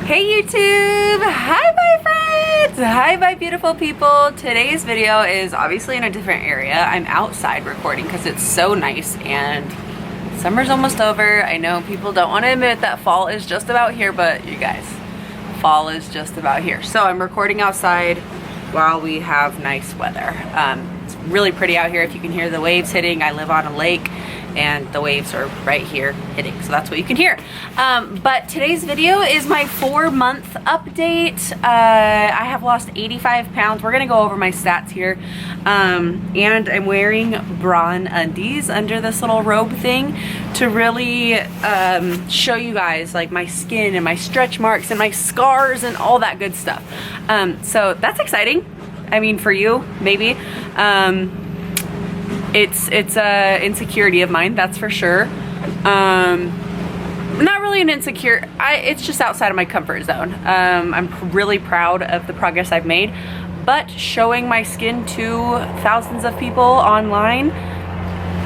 Hey YouTube! Hi my friends! Hi my beautiful people! Today's video is obviously in a different area. I'm outside recording because it's so nice and summer's almost over. I know people don't want to admit that fall is just about here, but you guys, fall is just about here. So I'm recording outside while we have nice weather. It's really pretty out here if you can hear the waves hitting. I live on a lake and the waves are right here hitting, so that's what you can hear. But today's video is my 4-month update. I have lost 85 pounds. We're gonna go over my stats here. And I'm wearing bra and undies under this little robe thing to really show you guys like my skin and my stretch marks and my scars and all that good stuff. So that's exciting. I mean, for you, maybe. It's a insecurity of mine, that's for sure. Not really an insecure, it's just outside of my comfort zone. I'm really proud of the progress I've made, but showing my skin to thousands of people online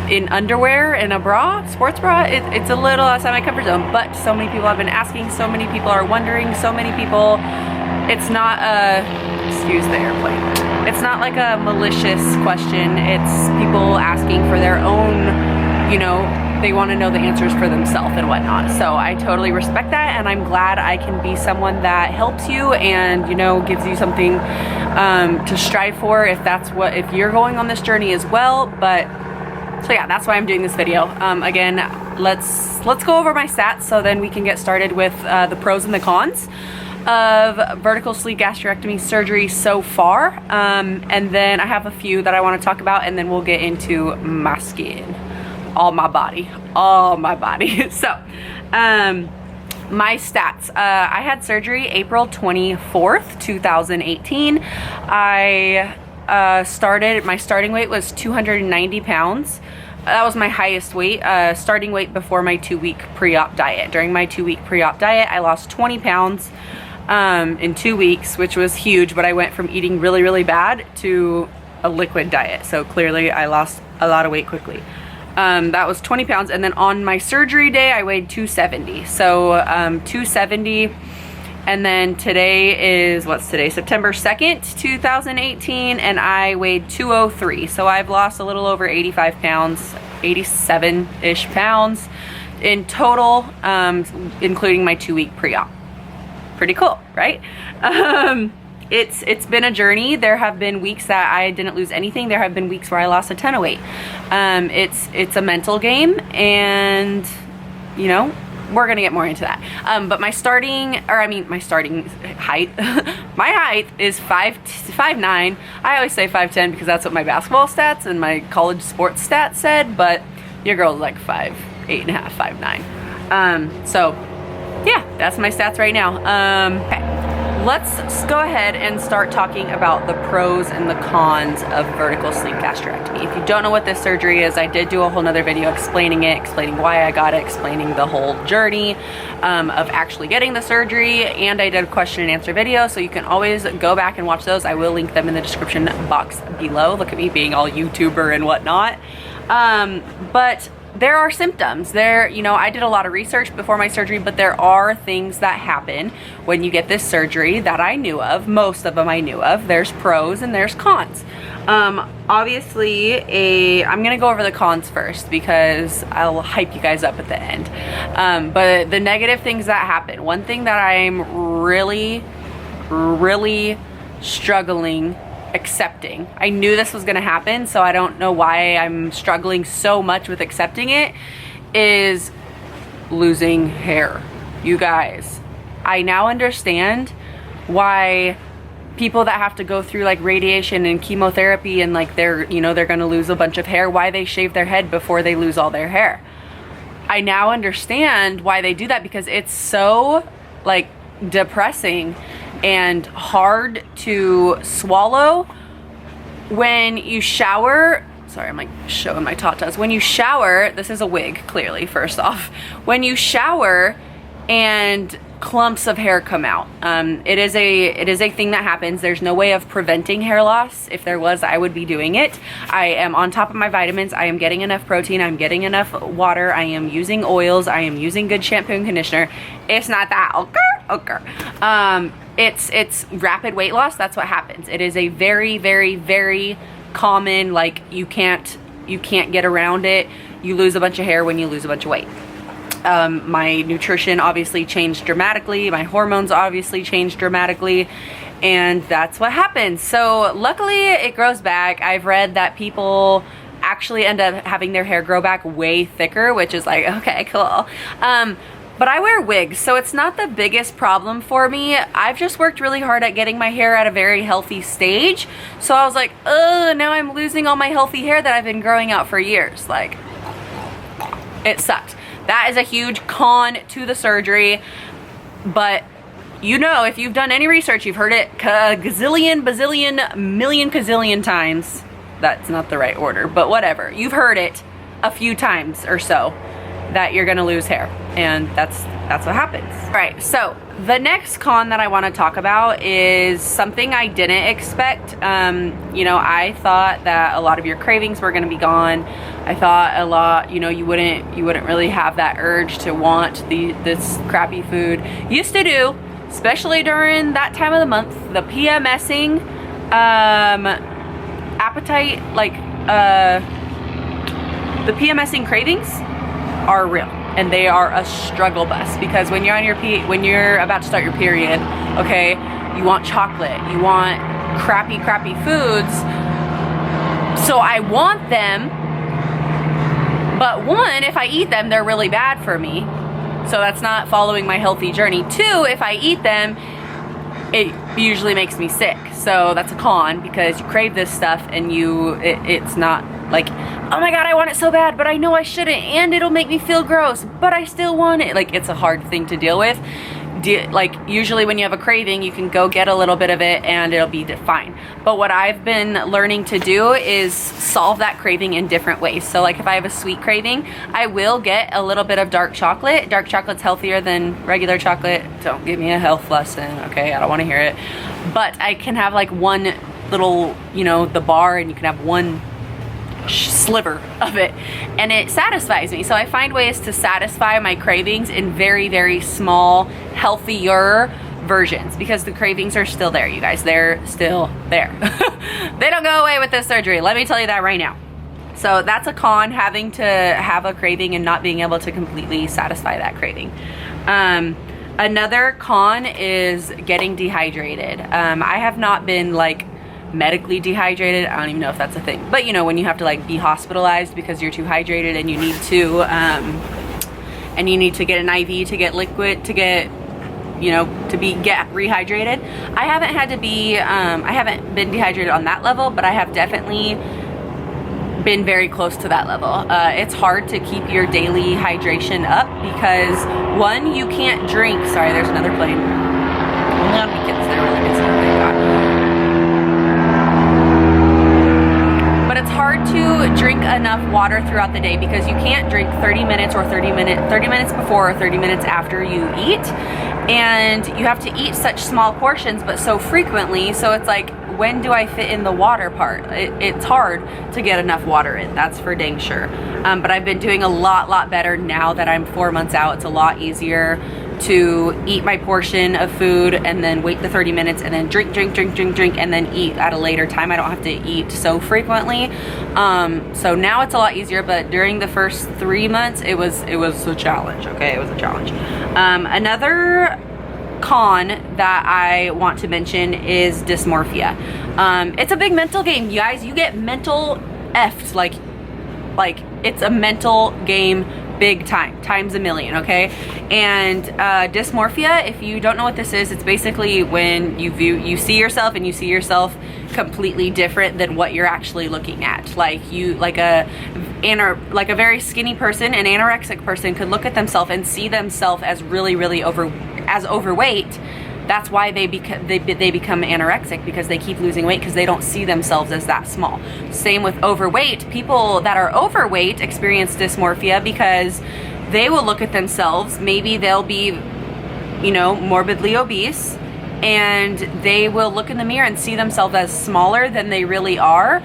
in underwear and a bra, sports bra, it's a little outside my comfort zone, but so many people have been asking, so many people are wondering, so many people, it's not a, excuse the airplane. It's not like a malicious question. It's people asking for their own, you know, they want to know the answers for themselves and whatnot. So I totally respect that, and I'm glad I can be someone that helps you and, you know, gives you something to strive for if that's what, if you're going on this journey as well. But so yeah, that's why I'm doing this video. Again, let's go over my stats so then we can get started with the pros and the cons of vertical sleeve gastrectomy surgery so far, and then I have a few that I want to talk about, and then we'll get into my skin, all my body. So my stats, I had surgery April 24th 2018. I started, my starting weight was 290 pounds. That was my highest weight, starting weight before my 2-week pre-op diet. During my 2-week pre-op diet, I lost 20 pounds in 2 weeks, which was huge, but I went from eating really, really bad to a liquid diet. So clearly I lost a lot of weight quickly. That was 20 pounds. And then on my surgery day, I weighed 270. So 270. And then today is, what's today? September 2nd, 2018. And I weighed 203. So I've lost a little over 85 pounds, 87-ish pounds in total, including my 2-week pre-op. Pretty cool, right? It's been a journey. There have been weeks that I didn't lose anything. There have been weeks where I lost a ton of weight. It's a mental game, and you know, we're gonna get more into that. But my starting height, my height is 5'9". I always say 5'10" because that's what my basketball stats and my college sports stats said, but your girl's like 5'8.5", 5'9". So yeah, that's my stats right now. Okay, let's go ahead and start talking about the pros and the cons of vertical sleeve gastrectomy. If you don't know what this surgery is, I did do a whole nother video explaining it, explaining why I got it, explaining the whole journey of actually getting the surgery, and I did a question and answer video, so you can always go back and watch those. I will link them in the description box below. Look at me being all YouTuber and whatnot. But there are symptoms there. You know, I did a lot of research before my surgery, but there are things that happen when you get this surgery that I knew of. Most of them I knew of. There's pros and there's cons. Obviously, I'm gonna go over the cons first because I'll hype you guys up at the end. But the negative things that happen, one thing that I'm really struggling accepting. I knew this was gonna happen, so I don't know why I'm struggling so much with accepting it, is losing hair. You guys, I now understand why people that have to go through like radiation and chemotherapy and like they're gonna lose a bunch of hair, why they shave their head before they lose all their hair. I now understand why they do that, because it's so like depressing and hard to swallow when you shower. Sorry, I'm like showing my tatas. When you shower, this is a wig, clearly, first off. When you shower and clumps of hair come out. It is a thing that happens. There's no way of preventing hair loss. If there was, I would be doing it. I am on top of my vitamins. I am getting enough protein. I'm getting enough water. I am using oils. I am using good shampoo and conditioner. It's not that. Okay. It's rapid weight loss. That's what happens. It is a very, very, very common, like, you can't get around it. You lose a bunch of hair when you lose a bunch of weight. My nutrition obviously changed dramatically. My hormones obviously changed dramatically. And that's what happens. So luckily it grows back. I've read that people actually end up having their hair grow back way thicker, which is like, okay, cool. But I wear wigs, so it's not the biggest problem for me. I've just worked really hard at getting my hair at a very healthy stage. So I was like, oh, now I'm losing all my healthy hair that I've been growing out for years. Like, it sucked. That is a huge con to the surgery. But you know, if you've done any research, you've heard it gazillion, bazillion, million, gazillion times. That's not the right order, but whatever. You've heard it a few times or so that you're gonna lose hair, and that's what happens. All right, so the next con that I want to talk about is something I didn't expect. You know, I thought that a lot of your cravings were gonna be gone. I thought a lot, you know, you wouldn't really have that urge to want this crappy food. Used to do, especially during that time of the month, the PMSing appetite, like the PMSing cravings are real, and they are a struggle bus, because when you're on your when you're about to start your period, okay, you want chocolate, you want crappy foods. So I want them, but one, if I eat them, they're really bad for me, so that's not following my healthy journey. Two, if I eat them, it usually makes me sick, so that's a con, because you crave this stuff and it's not like, oh my god, I want it so bad, but I know I shouldn't, and it'll make me feel gross, but I still want it. Like, it's a hard thing to deal with. Like, usually when you have a craving, you can go get a little bit of it and it'll be fine. But what I've been learning to do is solve that craving in different ways. So like, if I have a sweet craving, I will get a little bit of dark chocolate. Dark chocolate's healthier than regular chocolate. Don't give me a health lesson, okay? I don't want to hear it. But I can have like one little, you know, the bar, and you can have one sliver of it, and it satisfies me. So I find ways to satisfy my cravings in very, very small, healthier versions, because the cravings are still there, you guys. They're still there. They don't go away with this surgery, let me tell you that right now. So that's a con, having to have a craving and not being able to completely satisfy that craving. Another con is getting dehydrated. I have not been like medically dehydrated. I don't even know if that's a thing, but you know, when you have to like be hospitalized because you're too hydrated, and you need to get an IV to get liquid, to get, you know, to get rehydrated. I haven't had to be I haven't been dehydrated on that level, but I have definitely been very close to that level. It's hard to keep your daily hydration up, because one, you can't drink. Sorry, there's another plane. Only on weekends they're really busy, thank God. It's hard to drink enough water throughout the day, because you can't drink 30 minutes before or 30 minutes after you eat, and you have to eat such small portions but so frequently, so it's like, when do I fit in the water part? It's hard to get enough water in, that's for dang sure. But I've been doing a lot better now that I'm 4 months out. It's a lot easier to eat my portion of food and then wait the 30 minutes and then drink and then eat at a later time. I don't have to eat so frequently. So now it's a lot easier, but during the first 3 months it was a challenge. Okay, it was a challenge. Another con that I want to mention is dysmorphia. It's a big mental game, you guys. You get mental effed, like it's a mental game, big time, times a million, okay? And dysmorphia, if you don't know what this is, it's basically when you see yourself, and you see yourself completely different than what you're actually looking at. Like a very skinny person, an anorexic person, could look at themselves and see themselves as really overweight. That's why they become anorexic, because they keep losing weight, because they don't see themselves as that small. Same with overweight. People that are overweight experience dysmorphia because they will look at themselves, maybe they'll be, you know, morbidly obese, and they will look in the mirror and see themselves as smaller than they really are.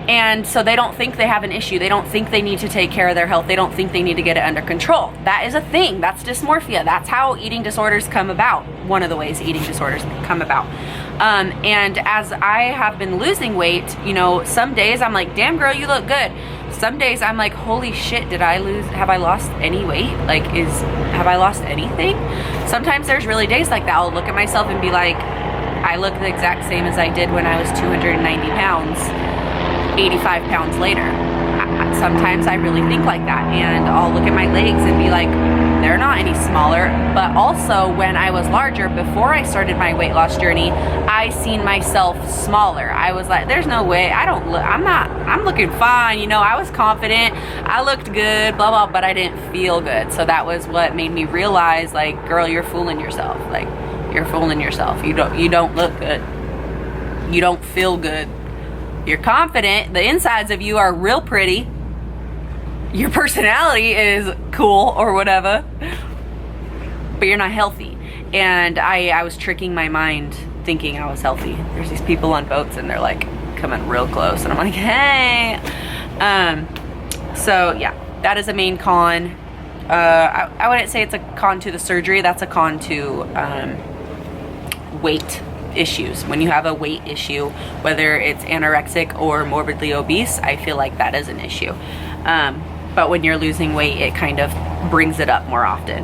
And so they don't think they have an issue. They don't think they need to take care of their health. They don't think they need to get it under control. That is a thing. That's dysmorphia. That's how eating disorders come about. One of the ways eating disorders come about. And as I have been losing weight, you know, some days I'm like, damn girl, you look good. Some days I'm like, holy shit, have I lost any weight? Like, have I lost anything? Sometimes there's really days like that. I'll look at myself and be like, I look the exact same as I did when I was 290 pounds. 85 pounds later. Sometimes I really think like that, and I'll look at my legs and be like, they're not any smaller. But also when I was larger, before I started my weight loss journey, I seen myself smaller. I was like, there's no way, I'm looking fine, you know, I was confident, I looked good, blah blah, but I didn't feel good. So that was what made me realize, like, girl, you're fooling yourself. Like, you're fooling yourself. You don't look good. You don't feel good. You're confident. The insides of you are real pretty. Your personality is cool or whatever, but you're not healthy. And I was tricking my mind thinking I was healthy. There's these people on boats and they're like coming real close and I'm like, hey. So yeah, that is a main con. I wouldn't say it's a con to the surgery. That's a con to weight issues. When you have a weight issue, whether it's anorexic or morbidly obese, I feel like that is an issue. But when you're losing weight, it kind of brings it up more often.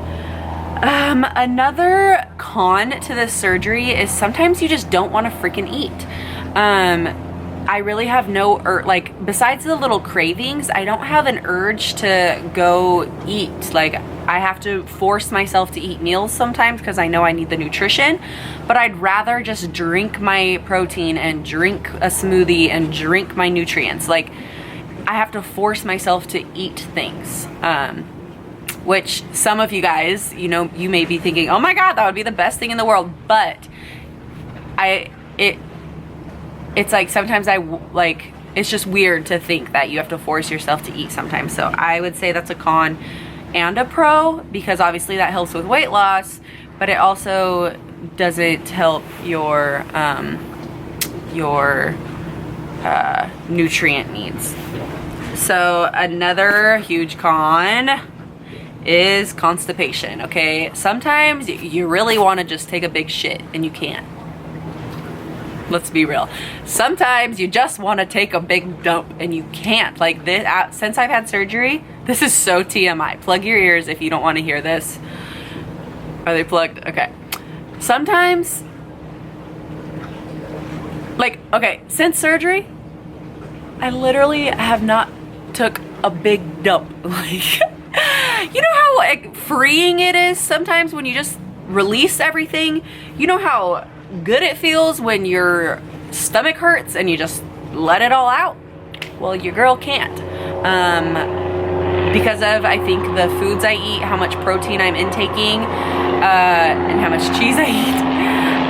Another con to this surgery is sometimes you just don't want to freaking eat. I really have no like, besides the little cravings, I don't have an urge to go eat. Like, I have to force myself to eat meals sometimes because I know I need the nutrition, but I'd rather just drink my protein and drink a smoothie and drink my nutrients. Like, I have to force myself to eat things, which some of you guys, you know, you may be thinking, oh my God, that would be the best thing in the world. But it's like, sometimes it's just weird to think that you have to force yourself to eat sometimes. So I would say that's a con and a pro, because obviously that helps with weight loss, but it also doesn't help your nutrient needs. So another huge con is constipation. Okay, sometimes you really want to just take a big shit and you can't. Let's be real. Sometimes you just want to take a big dump and you can't. Like, this, since I've had surgery, this is so TMI. Plug your ears if you don't want to hear this. Are they plugged? Okay. Sometimes, like, okay, since surgery, I literally have not took a big dump. Like, you know how, like, freeing it is sometimes when you just release everything? You know how good it feels when your stomach hurts and you just let it all out? Well, your girl can't. Because of, I think, the foods I eat, how much protein I'm intaking, and how much cheese I eat,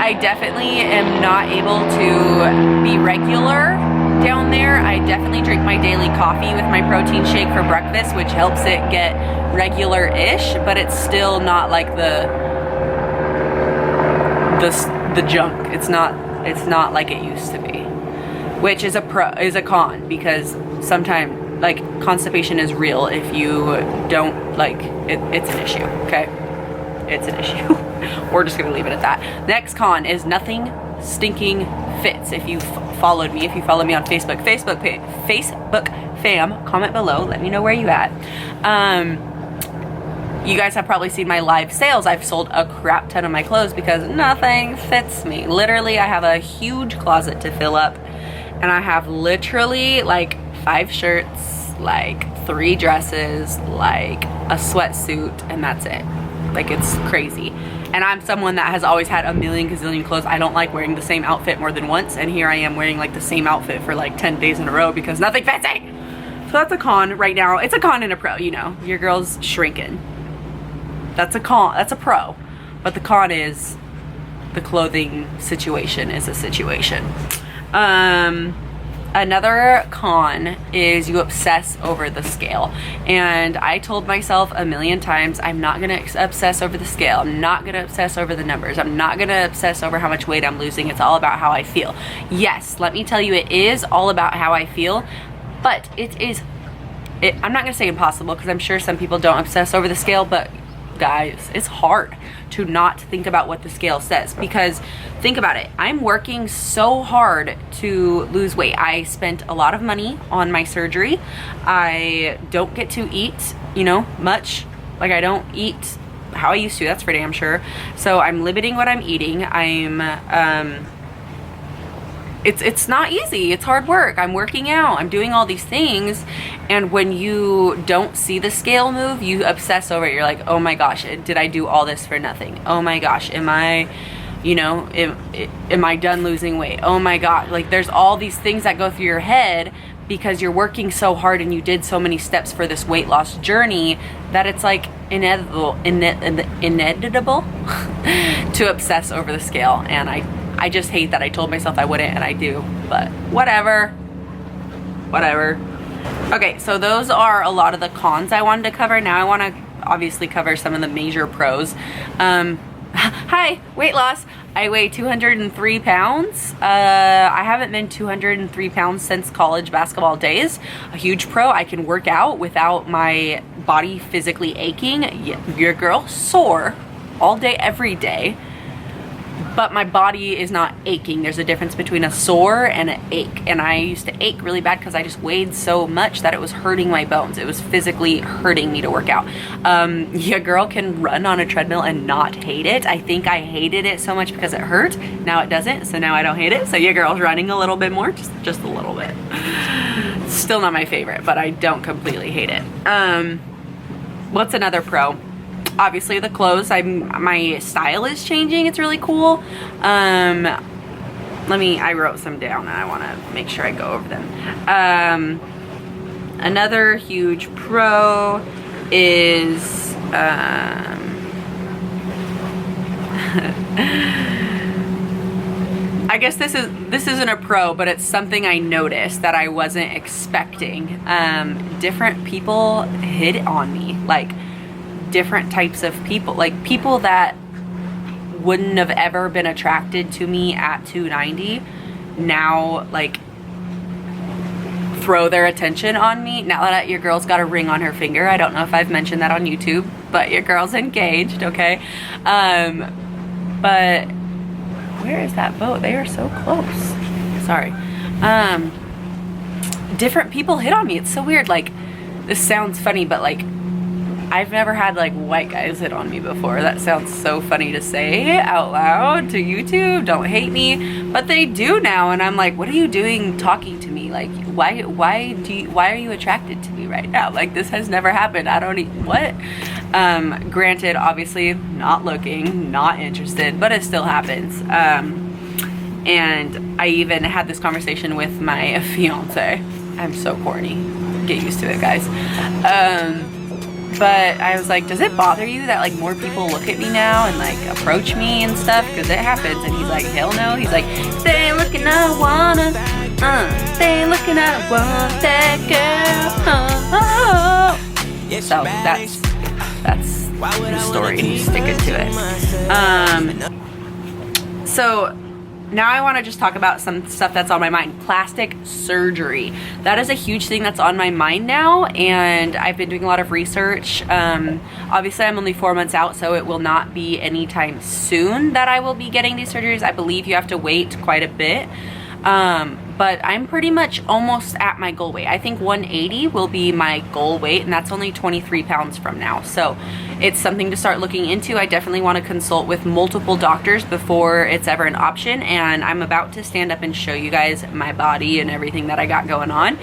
I definitely am not able to be regular down there. I definitely drink my daily coffee with my protein shake for breakfast, which helps it get regular-ish, but it's still not like the junk. It's not like it used to be, which is a con, because sometimes, like, constipation is real. If you don't, like, it's an issue. Okay, it's an issue. We're just gonna leave it at that. Next con is nothing stinking fits. If you followed me, if you follow me on Facebook fam, comment below, let me know where you at. You guys have probably seen my live sales. I've sold a crap ton of my clothes because nothing fits me. Literally, I have a huge closet to fill up, and I have literally like 5 shirts, like 3 dresses, like a sweatsuit, and that's it. Like, it's crazy. And I'm someone that has always had a million gazillion clothes. I don't like wearing the same outfit more than once, and here I am wearing like the same outfit for like 10 days in a row because nothing fits me. So that's a con right now. It's a con and a pro, you know. Your girl's shrinking. That's a con, that's a pro. But the con is the clothing situation is a situation. Another con is you obsess over the scale. And I told myself a million times, I'm not gonna obsess over the scale. I'm not gonna obsess over the numbers. I'm not gonna obsess over how much weight I'm losing. It's all about how I feel. Yes, let me tell you, it is all about how I feel, but I'm not gonna say impossible, because I'm sure some people don't obsess over the scale, but guys, it's hard to not think about what the scale says, because think about it. I'm working so hard to lose weight. I spent a lot of money on my surgery. I don't get to eat, you know, much. Like, I don't eat how I used to, that's for damn sure. So I'm limiting what I'm eating. It's not easy. It's hard work. I'm working out. I'm doing all these things. And when you don't see the scale move, you obsess over it. You're like, oh my gosh, did I do all this for nothing? Oh my gosh, am I, you know, am I done losing weight? Oh my God. Like, there's all these things that go through your head because you're working so hard and you did so many steps for this weight loss journey that it's like inevitable to obsess over the scale. And I just hate that I told myself I wouldn't, and I do, but whatever. Okay, so those are a lot of the cons I wanted to cover. Now I want to obviously cover some of the major pros. Hi, weight loss. I weigh 203 pounds. I haven't been 203 pounds since college basketball days. A huge pro. I can work out without my body physically aching. Your girl sore all day, every day. But my body is not aching. There's a difference between a sore and an ache. And I used to ache really bad because I just weighed so much that it was hurting my bones. It was physically hurting me to work out. Your girl can run on a treadmill and not hate it. I think I hated it so much because it hurt. Now it doesn't, so now I don't hate it. So your girl's running a little bit more, just a little bit. Still not my favorite, but I don't completely hate it. What's another pro? Obviously the clothes. My style is changing. It's really cool. I wrote some down and I want to make sure I go over them. Another huge pro is I guess this isn't a pro, but it's something I noticed that I wasn't expecting. Different people hit on me, like different types of people, like people that wouldn't have ever been attracted to me at 290 now like throw their attention on me. Now that your girl's got a ring on her finger. I don't know if I've mentioned that on YouTube, but your girl's engaged, okay? But where is that boat? They are so close. Sorry. Different people hit on me. It's so weird. Like, this sounds funny, but like, I've never had like white guys hit on me before. That sounds so funny to say out loud to YouTube. Don't hate me, but they do now, and I'm like, what are you doing talking to me? Like, why are you attracted to me right now? Like, this has never happened. I don't what? Granted, obviously not looking, not interested, but it still happens. And I even had this conversation with my fiance. I'm so corny. Get used to it, guys. But I was like, does it bother you that like more people look at me now and like approach me and stuff? Because it happens. And he's like, hell no. He's like, they ain't looking, I wanna. They ain't looking, I want that girl. So that's the story. Sticking to it. So now I want to just talk about some stuff that's on my mind. Plastic surgery. That is a huge thing that's on my mind now, and I've been doing a lot of research. Obviously, I'm only 4 months out, so it will not be anytime soon that I will be getting these surgeries. I believe you have to wait quite a bit. But I'm pretty much almost at my goal weight. I think 180 will be my goal weight, and that's only 23 pounds from now. So it's something to start looking into. I definitely want to consult with multiple doctors before it's ever an option, and I'm about to stand up and show you guys my body and everything that I got going on.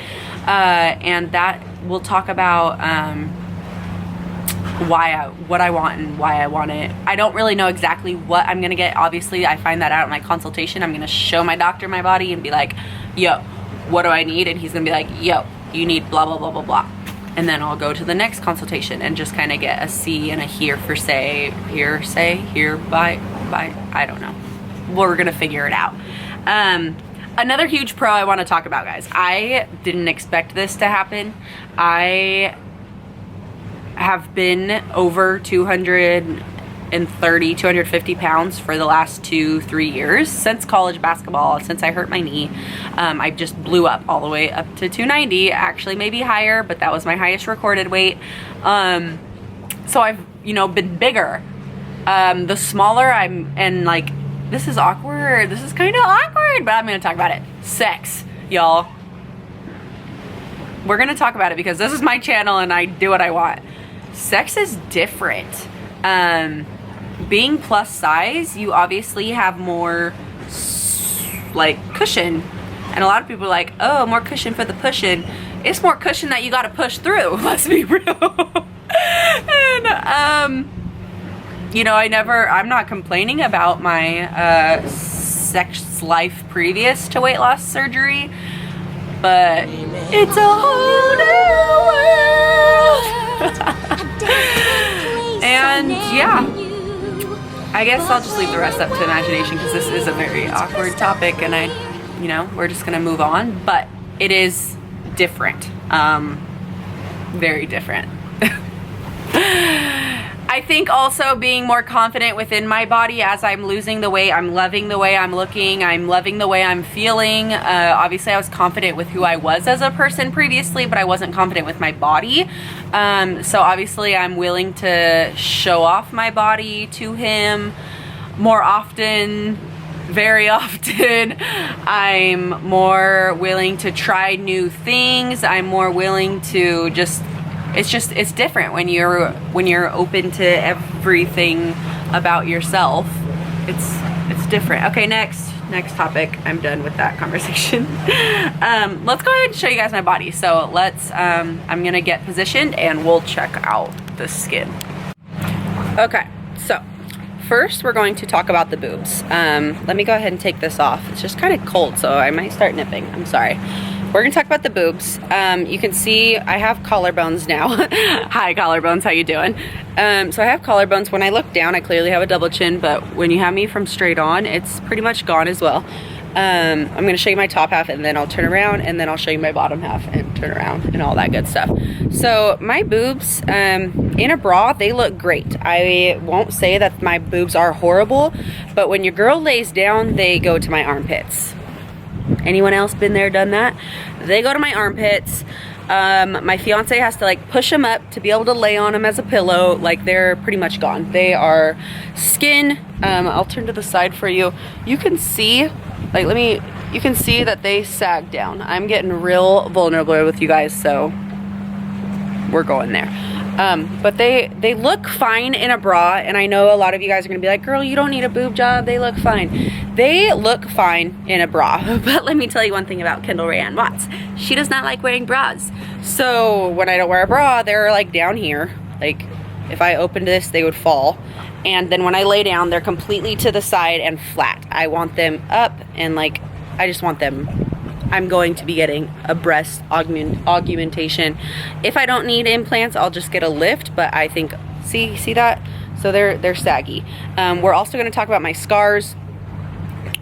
And that we'll talk about what I want and why I want it. I don't really know exactly what I'm gonna get. Obviously, I find that out in my consultation. I'm gonna show my doctor my body and be like, yo, what do I need? And he's gonna be like, yo, you need blah, blah, blah, blah, blah. And then I'll go to the next consultation and just kind of get a see and a hearsay, hereby, I don't know. We're gonna figure it out. Another huge pro I want to talk about, guys. I didn't expect this to happen. I have been over 230, 250 pounds for the last 2-3 years since college basketball, since I hurt my knee. I just blew up all the way up to 290, actually maybe higher, but that was my highest recorded weight. So I've, you know, been bigger. The smaller I'm, and like, this is awkward. This is kind of awkward, but I'm gonna talk about it. Sex, y'all. We're gonna talk about it because this is my channel and I do what I want. Sex is different. Being plus size, you obviously have more like cushion, and a lot of people are like, oh, more cushion for the pushing. It's more cushion that you got to push through. Let's be real. And you know, I'm not complaining about my sex life previous to weight loss surgery, but it's a whole new world. And yeah, I guess I'll just leave the rest up to imagination because this is a very awkward topic, and you know, we're just gonna move on. But it is different, very different. I think also being more confident within my body as I'm losing the weight. I'm loving the way I'm looking. I'm loving the way I'm feeling. Obviously, I was confident with who I was as a person previously, but I wasn't confident with my body. So obviously, I'm willing to show off my body to him more often, very often. I'm more willing to try new things. I'm more willing to just... It's different when you're open to everything about yourself. It's different. Okay, next topic. I'm done with that conversation. Let's go ahead and show you guys my body. So let's, I'm gonna get positioned and we'll check out the skin. Okay, so first we're going to talk about the boobs. Let me go ahead and take this off. It's just kind of cold, so I might start nipping. I'm sorry. We're gonna talk about the boobs. You can see I have collarbones now. Hi collarbones, how you doing? So I have collarbones. When I look down, I clearly have a double chin, but when you have me from straight on, it's pretty much gone as well. I'm gonna show you my top half and then I'll turn around and then I'll show you my bottom half and turn around and all that good stuff. So my boobs, in a bra, they look great. I won't say that my boobs are horrible, but when your girl lays down, they go to my armpits. Anyone else been there, done that? They go to my armpits. My fiance has to like push them up to be able to lay on them as a pillow. Like they're pretty much gone. They are skin. I'll turn to the side for you. You can see, like you can see that they sag down. I'm getting real vulnerable with you guys, so we're going there. But they look fine in a bra, and I know a lot of you guys are gonna be like, girl, you don't need a boob job, they look fine. They look fine in a bra, but let me tell you one thing about Kendall Rayanne Watts. She does not like wearing bras. So when I don't wear a bra, they're like down here. Like if I opened this, they would fall. And then when I lay down, they're completely to the side and flat. I want them up, and like, I just want them. I'm going to be getting a breast augmentation. If I don't need implants, I'll just get a lift, but I think, see that? So they're saggy. We're also gonna talk about my scars.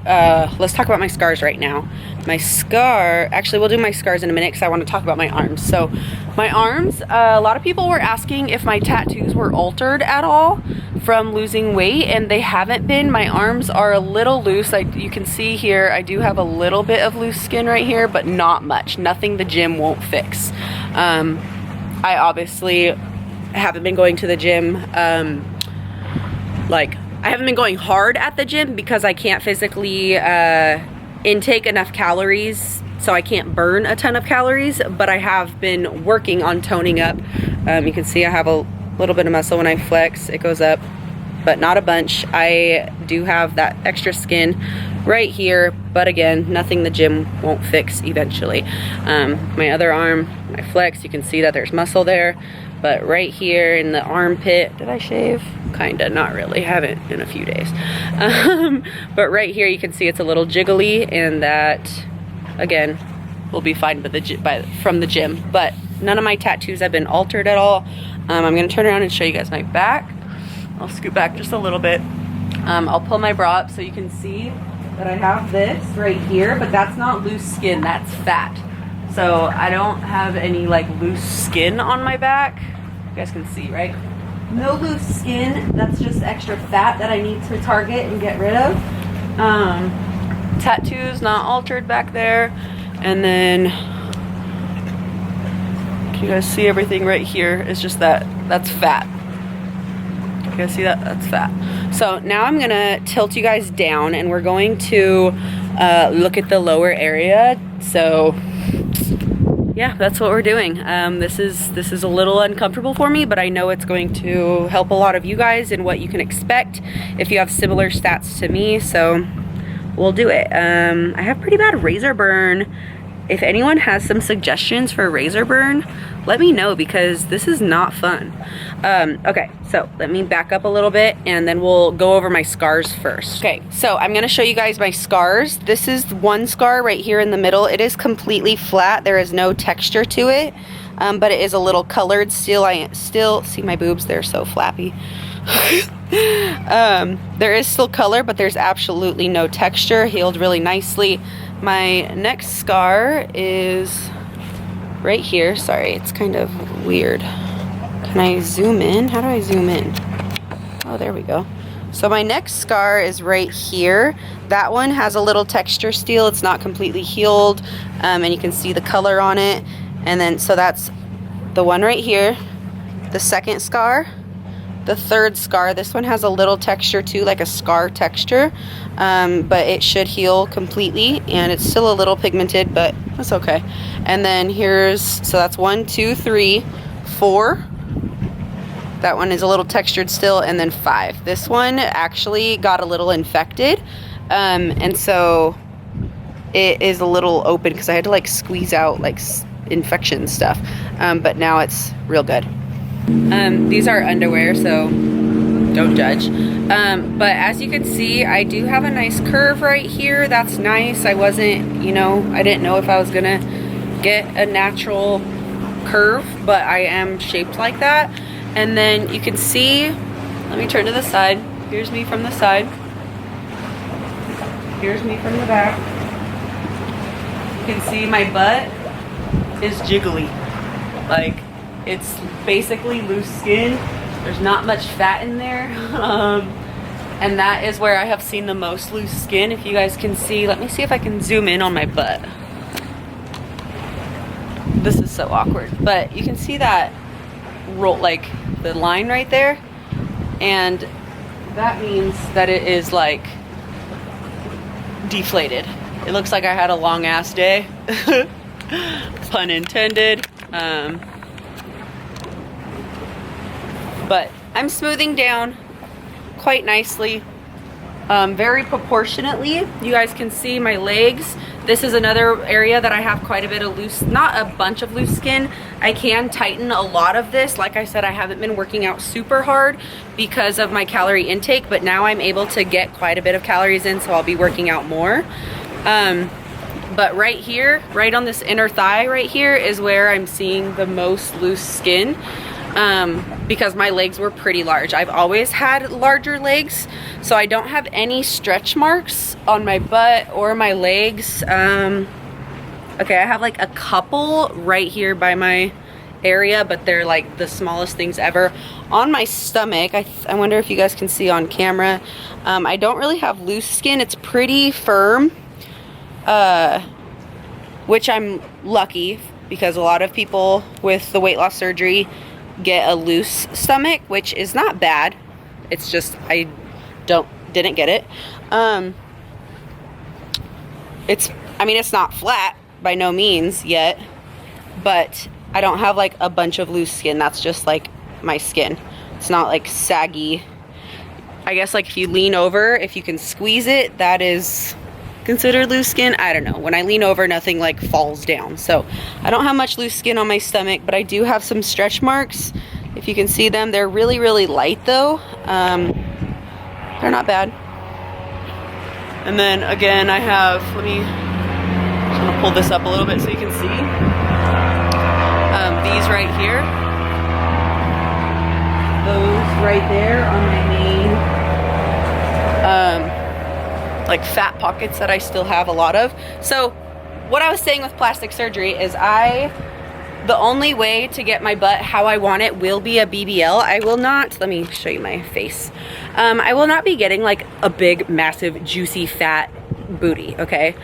Let's talk about my scars right now. Actually we'll do my scars in a minute because I want to talk about my arms. So my arms, a lot of people were asking if my tattoos were altered at all from losing weight, and they haven't been. My arms are a little loose. Like you can see here, I do have a little bit of loose skin right here, but not much. Nothing the gym won't fix. I obviously haven't been going to the gym, I haven't been going hard at the gym because I can't physically intake enough calories, so I can't burn a ton of calories, but I have been working on toning up. You can see I have a little bit of muscle when I flex. It goes up, but not a bunch. I do have that extra skin right here, but again, nothing the gym won't fix eventually. My other arm, I flex, you can see that there's muscle there. But right here in the armpit, did I shave? Kinda, not really, haven't in a few days. But right here you can see it's a little jiggly, and that, again, will be fine from the gym. But none of my tattoos have been altered at all. I'm gonna turn around and show you guys my back. I'll scoot back just a little bit. I'll pull my bra up so you can see that I have this right here, but that's not loose skin, that's fat. So I don't have any like loose skin on my back. You guys can see, right? No loose skin, that's just extra fat that I need to target and get rid of. Tattoos not altered back there. And then, can you guys see everything right here? It's just that's fat. You guys see that? That's fat. So now I'm gonna tilt you guys down and we're going to look at the lower area. So yeah, that's what we're doing. This is a little uncomfortable for me, but I know it's going to help a lot of you guys in what you can expect if you have similar stats to me, so we'll do it. I have pretty bad razor burn. If anyone has some suggestions for razor burn, let me know because this is not fun. Okay, so let me back up a little bit and then we'll go over my scars first. Okay, so I'm gonna show you guys my scars. This is one scar right here in the middle. It is completely flat. There is no texture to it, but it is a little colored still. I still see my boobs, they're so flappy. There is still color, but there's absolutely no texture. Healed really nicely. My next scar is right here. Sorry, it's kind of weird. Can I zoom in? How do I zoom in? Oh, there we go. So my next scar is right here. That one has a little texture still. It's not completely healed, and you can see the color on it. And then, so that's the one right here. The second scar. The third scar, this one has a little texture too, like a scar texture, but it should heal completely, and it's still a little pigmented, but that's okay. And then here's, so that's 1, 2, 3, 4. That one is a little textured still, and then 5. This one actually got a little infected, and so it is a little open because I had to like squeeze out like infection stuff, but now it's real good. These are underwear, so don't judge. But as you can see, I do have a nice curve right here. That's nice. I wasn't, you know, I didn't know if I was gonna get a natural curve, but I am shaped like that. And then you can see, let me turn to the side. Here's me from the side. Here's me from the back. You can see my butt is jiggly. Like, it's basically loose skin. There's not much fat in there. And that is where I have seen the most loose skin. If you guys can see, let me see if I can zoom in on my butt. This is so awkward, but you can see that roll, like the line right there. And that means that it is like deflated. It looks like I had a long ass day. Pun intended. But I'm smoothing down quite nicely, very proportionately. You guys can see my legs. This is another area that I have quite a bit of loose, not a bunch of loose skin. I can tighten a lot of this. Like I said, I haven't been working out super hard because of my calorie intake, but now I'm able to get quite a bit of calories in, so I'll be working out more. But right here, right on this inner thigh right here is where I'm seeing the most loose skin. Because my legs were pretty large. I've always had larger legs, so I don't have any stretch marks on my butt or my legs. Okay, I have like a couple right here by my area, but they're like the smallest things ever. On my stomach, I wonder if you guys can see on camera, I don't really have loose skin. It's pretty firm, which I'm lucky because a lot of people with the weight loss surgery get a loose stomach, which is not bad. It's just I didn't get it. I mean, it's not flat by no means yet, but I don't have like a bunch of loose skin. That's just like my skin. It's not like saggy. I guess like if you lean over, if you can squeeze it, that is considered loose skin. I don't know. When I lean over, nothing like falls down. So I don't have much loose skin on my stomach, but I do have some stretch marks. If you can see them, they're really, really light though. They're not bad. And then again, I have, I'm gonna pull this up a little bit so you can see. These right here. Those right there on my main like fat pockets that I still have a lot of. So what I was saying with plastic surgery is the only way to get my butt how I want it will be a BBL. I will not, let me show you my face. I will not be getting like a big, massive, juicy, fat booty, okay?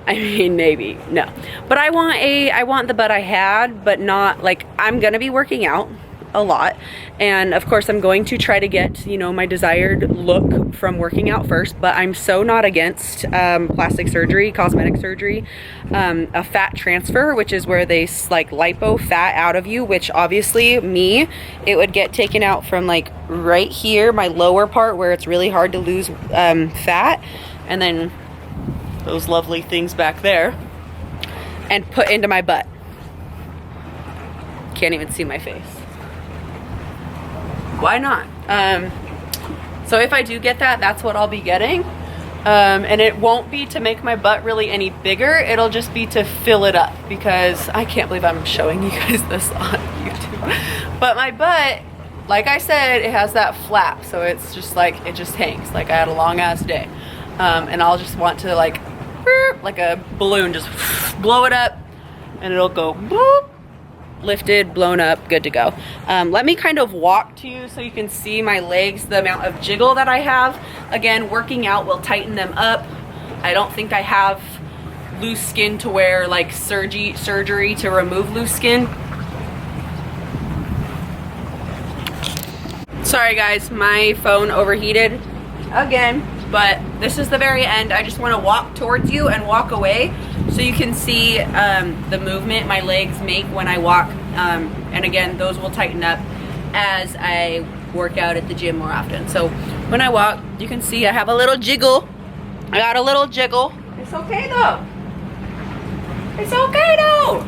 I mean, maybe, no. But I want the butt I had, but not like, I'm gonna be working out a lot. And of course I'm going to try to get, you know, my desired look from working out first, but I'm so not against plastic surgery, cosmetic surgery, a fat transfer, which is where they like lipo fat out of you, which obviously me, it would get taken out from like right here, my lower part where it's really hard to lose fat, and then those lovely things back there, and put into my butt. Can't even see my face. Why not? So if I do get that, that's what I'll be getting. And it won't be to make my butt really any bigger. It'll just be to fill it up, because I can't believe I'm showing you guys this on YouTube. But my butt, like I said, it has that flap. So it's just like, it just hangs. Like I had a long ass day. And I'll just want to like a balloon, just blow it up and it'll go boop. Lifted, blown up, good to go. Let me kind of walk to you so you can see my legs, the amount of jiggle that I have. Again, working out will tighten them up. I don't think I have loose skin to wear like surgery to remove loose skin. Sorry guys, my phone overheated again, but this is the very end. I just want to walk towards you and walk away so you can see the movement my legs make when I walk. And again, those will tighten up as I work out at the gym more often. So when I walk, you can see I have a little jiggle. I got a little jiggle. It's okay though. It's okay though.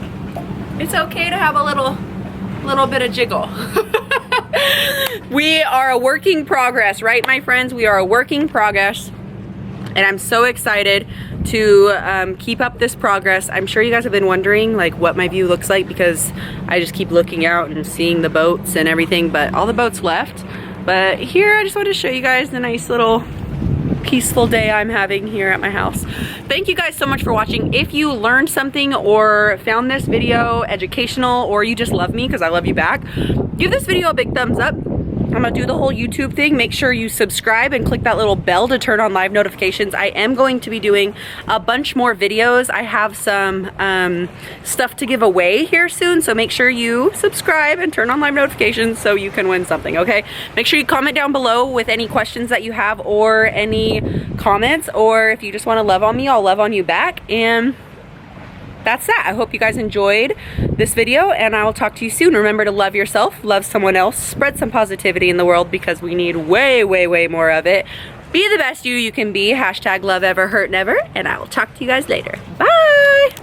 It's okay to have a little bit of jiggle. We are a work in progress, right, my friends? We are a work in progress, and I'm so excited to keep up this progress. I'm sure you guys have been wondering like what my view looks like, because I just keep looking out and seeing the boats and everything, but all the boats left. But here, I just wanted to show you guys the nice little peaceful day I'm having here at my house. Thank you guys so much for watching. If you learned something or found this video educational, or you just love me because I love you back, give this video a big thumbs up. I'm gonna do the whole YouTube thing. Make sure you subscribe and click that little bell to turn on live notifications. I am going to be doing a bunch more videos. I have some stuff to give away here soon, so make sure you subscribe and turn on live notifications so you can win something, okay? Make sure you comment down below with any questions that you have or any comments, or if you just want to love on me, I'll love on you back. And that's that. I hope you guys enjoyed this video, and I will talk to you soon. Remember to love yourself, love someone else, spread some positivity in the world, because we need way, way, way more of it. Be the best you can be. Hashtag love ever hurt never, and I will talk to you guys later. Bye.